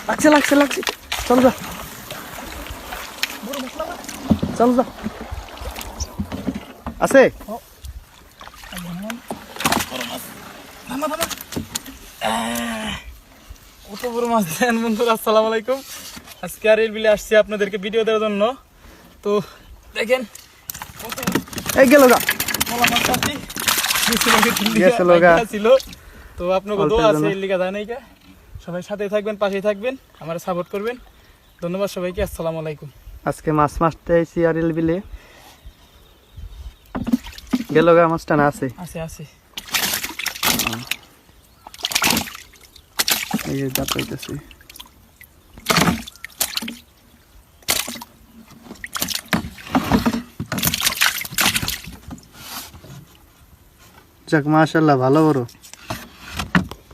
লাগছে চল যা চল যা আছে কত বড় মাছ দেন বন্ধুরা। আসসালামু আলাইকুম। আজকে আর বিলে আসছি আপনাদেরকে ভিডিও দেওয়ার জন্য। তো দেখেন এই গেল গা ছিল। তো আপনাকে দোয়া আছে এর লিগা জানাই কা। সবাই সাথে থাকবেন, পাশে থাকবেন, আমার সাপোর্ট করবেন। ধন্যবাদ সবাইকে। আসসালামু আলাইকুম। আজকে মাছ মারতে আইছি আরিল বিলে। গেল গা মাছটা না আছে আছে এই যে জাত পাইতেছি। যাক মাশাআল্লাহ ভালো বড়।